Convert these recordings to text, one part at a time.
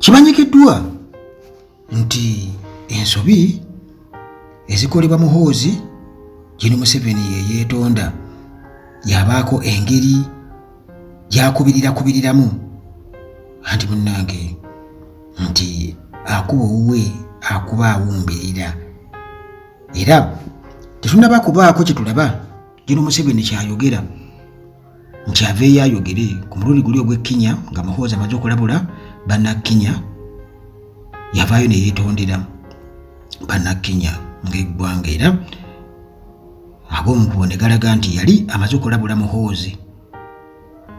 Kimanyikiddwa nti ensobi ezikolebwa Muhoozi Gen. Museveni ye yeetonda yabaako engeri gy'akubiriramu anti munnange nti akuba owuwe akuba awumbirira era tetunnaba kubaako kye tulaba Gen. Museveni kyayogera nti aveeyo ayogere ku mulundi guli ogw'ekkinya nga Muhoozi amaze okulabula bannakkinya yavaayo ne yeetondera bannakkinya ng'eggwanga era ag'omukubo ne galaga nti yali amaze okulabula Muhoozi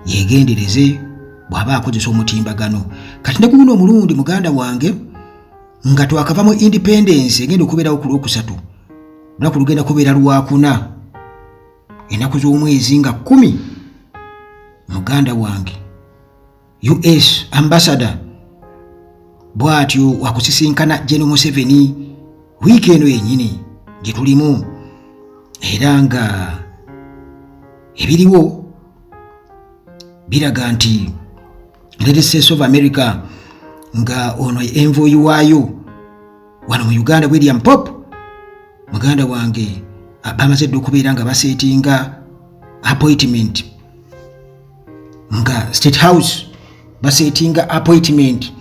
yeegendereze bw'aba akozesa omutimbagano. Kati ne guno omulundi muganda wange nga twakava mu independence egenda okubeerawo ku Lwokusatu olunaku lugenda kubeera Lwakuna ennaku z'omwezi nga 10 muganda wange US ambassador bw'atyo wakusisinkana Gen. Museveni wiiki eno yennyini gye tulimu era nga ebiriwo biraga nti United States of America nga ono envoyi waayo wano mu Uganda William Pope muganda wange bamaze dde okubeera nga baseetinga appointment nga State House baseetinga appointment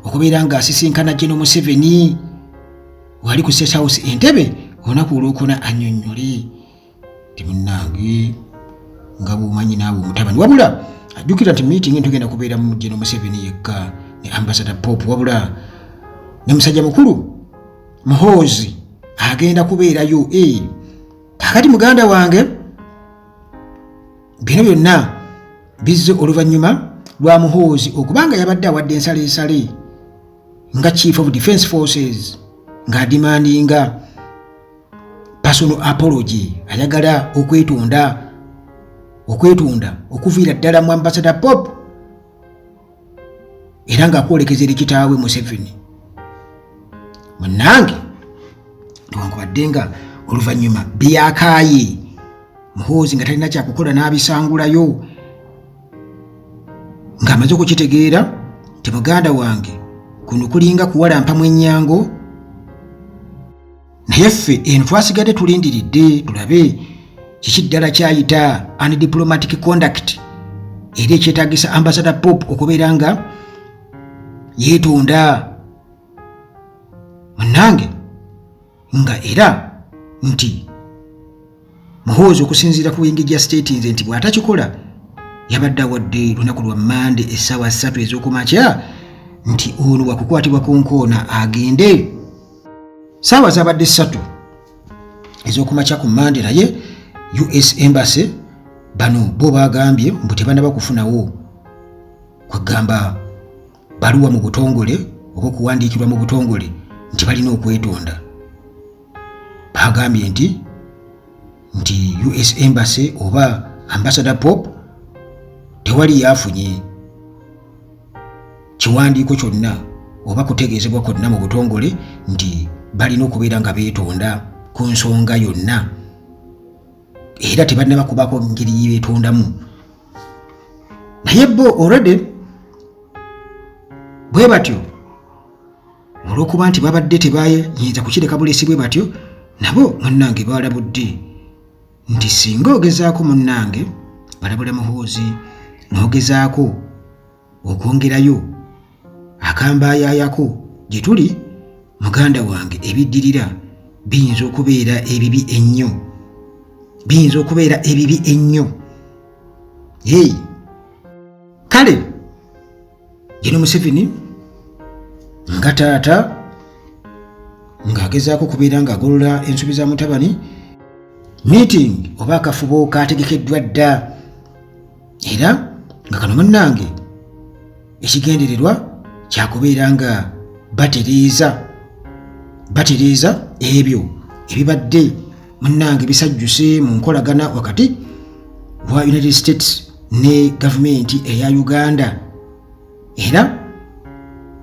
okubeera nga asisinkana Gen. Museveni wali ku State House Entebbe olunaku olwokuna annyonnyole timunnange nga bw'omanyi naawe omutabani wabula ajjukira nti meeting entugenda kubeera mu Gen. Museveni yekka ne Ambassador Pope wabula ne musajja mukulu Muhoozi agenda kubeerayo. Kakati muganda wange bino byonna bizze oluvannyuma lwa Muhoozi okubanga yabadde awadde ensaleesale nga Chief of Defence Forces ng'adimandinga personal apology ayagala okwetonda okuviira ddala mu Ambassador Pope era ng'akwolekeza eri kitaawe Museveni munnange newankubadde nga oluvannyuma byakaaye Muhoozi nga talina kyakukola n'abisangulayo ng'amaze okukitegeera nti muganda wange kuno kulinga kuwalampamu ennyango naye ffe eno twasigadde tulindiridde tulabe kiki ddala kyayita undiplomatic conduct era ekyetaagisa Ambassador Pope okubeera nga yeetonda munnange nga era nti Muhoozi okusinziira ku Buyingi States nti bw'atakikola yabadde awadde lunaku lwa Mande essaawa 3 ez'okumakya nti ono wakukwatibwa ku nkoona agende. Ssaawa zabadde 3 ez'okumakya ku Mande naye US Embassy bano bo bagambye mbu tebanaba kufunawo kwegamba baluwa mu butongole oba okuwandiikirwa mu butongole nti balina okwetonda. Bagambye nti US Embassy oba Ambassador Pope tewali yafunye kiwandiiko kyonna oba kutegeezebwa kwonna mu butongole nti balina okubeera nga beetonda ku nsonga yonna era tebalina bakubaako ngeri yebeetondamu. Naye bo already bwe batyo olw'okuba nti babadde tebayinza kukireka buleesi bwe batyo nabo munnange balabudde nti singa ogezaako munnange balabula Muhoozi n'ogezaako okwongerayo akambaayayako gye tuli muganda wange ebiddirira biyinza okubeera ebibi ennyo. Kale Gen. Museveni nga taata ng'agezaako okubeera ng'agolola ensobi za mutabani meeting oba akafubo kategekeddwa dda era nga kano munnange ekigendererwa kyakubeera nga batereeza ebyo ebibadde munnange bisajjuse mu nkolagana wakati wa United States ne gavumenti eya Uganda era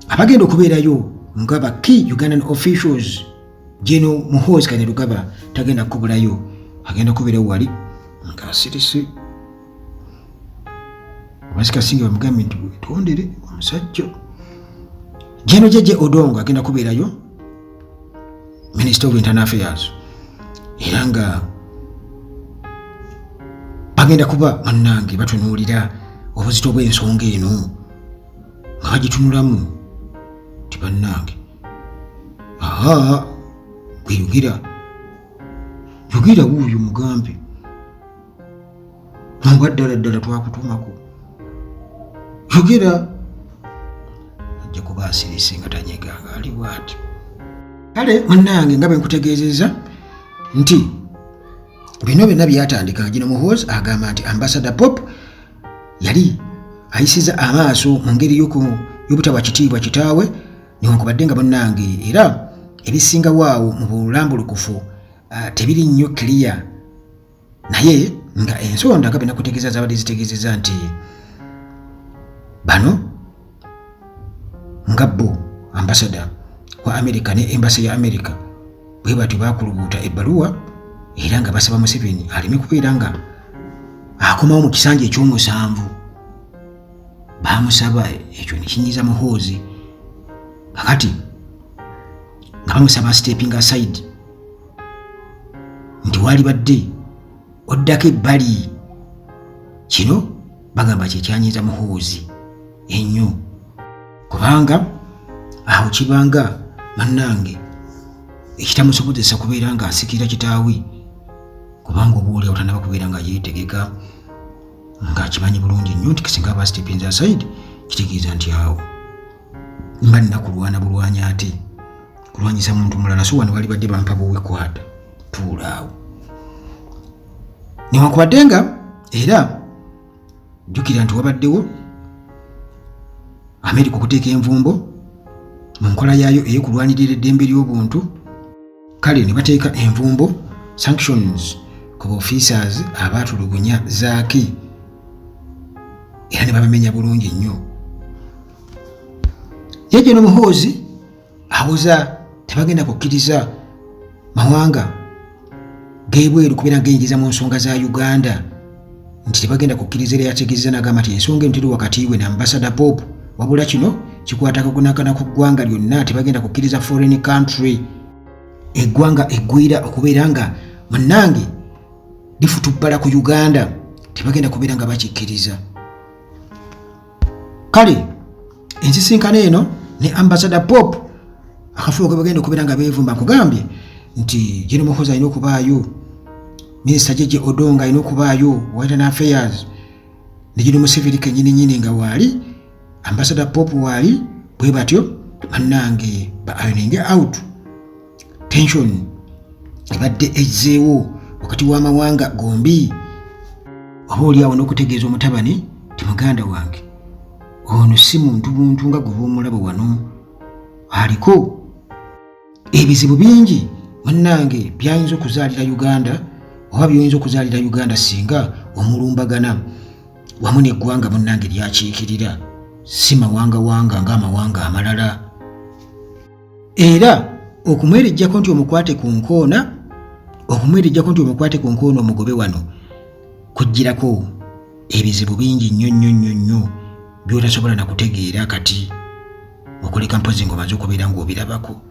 abagenda okubeerayo nga ba key Ugandan officials Gen. Muhoozi Kainerugaba tagenda kukubulayo agenda kubeerawo wali nga asirise Masika Singa bamugambye nti wetondere omusajja General Jeje Odongo agenda kubeerayo Minister of Internal Affairs era nga bagenda kuba bannange batunuulira obuzito bw'ensonga eno nga bagitunulamu ti bannange gweyogera wuuyo mugambe nga ddala twakutumako yogera ajja kuba asirise nga tanyeganga ali bwati. Kale munnange nga bwe nkutegeezezza nti bino byonna byatandika nga Gino Muhoozi agamba nti Ambassador Pop yali ayisiza amaaso mu ngeri y'obutaba kitiibwa kitaawe newankubadde nga munnange era ebisinga waawo mu bulambulukufu tebiri nnyo clear, naye nga ensonda nga bwe nakutegeeza zabadde zitegeezezza nti bano nga bo ambassador wa America ne embassy ya America bwe batyo bakulubuuta ebbaluwa era nga basaba Museveni aleme kubeera nga akomawo mu kisanja eky'omusanvu. Bamusaba ekyo ne kinyiza Muhoozi kakati nga bamusaba stepping aside nti wali badde oddako ebbali. Kino bagamba kyekyanyiza Muhoozi ennyo kubanga awo kibanga mannange ekitamusobozesa kubeera nga asikira kitaawe kubanga obuulyawo tanaba kubeera nga yeetegeka nga akimanyi bulungi nnyo nti kisinga aba stepping aside kitegeeza nti awo mba nina kulwana bulwanya ate kulwanyisa muntu mulala so wano bali badde bampa buwekwata tuulaawo newankubadde nga era jjukira nti wabaddewo America okuteeka envumbo mu nkola yaayo ey'okulwanirira eddembe ly'obuntu. Kale ne bateeka envumbo sanctions ku officers abaatulugunya zaaki era ne babamenya bulungi nnyo. Ye Gino Muhoozi awoza tebagenda kukkiriza mawanga geebweru kubeera ng'eyingiza mu nsonga za Uganda nti tebagenda kukkiriza era yategeezeza n'agamba nti ensonga eno teri wakati we ne Ambassador Pop wabula kino kikwata kugunakana ku ggwanga lyonna. Tebagenda kukkiriza foreign country eggwanga eggwira okubeera nga munnange lifutubbala ku Uganda, tebagenda kubeera nga bakikkiriza. Kale ensisinkano eno ne Ambassador Pop akafuuko ke bagenda okubeera nga beevumba nkugambye nti Gino Muhoozi alina okubaayo, Minister Jeje Odongo alina okubaayo wa Internal Affairs ne Gino Museveni kennyini nga waali, Ambassador Pop waali, bwe batyo bannange ba ironing out tension ebadde ezzeewo wakati w'amawanga gombi. Oba oliawo n'okutegeeza omutabani ti muganda wange ono si muntu buntu nga gwe boomulaba wano, aliko ebizibu bingi munnange byayinza okuzaalira Uganda oba byoyinza okuzaalira Uganda singa omulumbagana wamu n'eggwanga munnange lyakiikirira, si mawanga ng'amawanga amalala. Era okumwerijjako nti omukwate ku nkoona omugobe wano kujjirako ebizibu bingi nnyo by'otasobola na kutegeera kati okuleka mpozi ng'omaze okubeera ng'obirabako.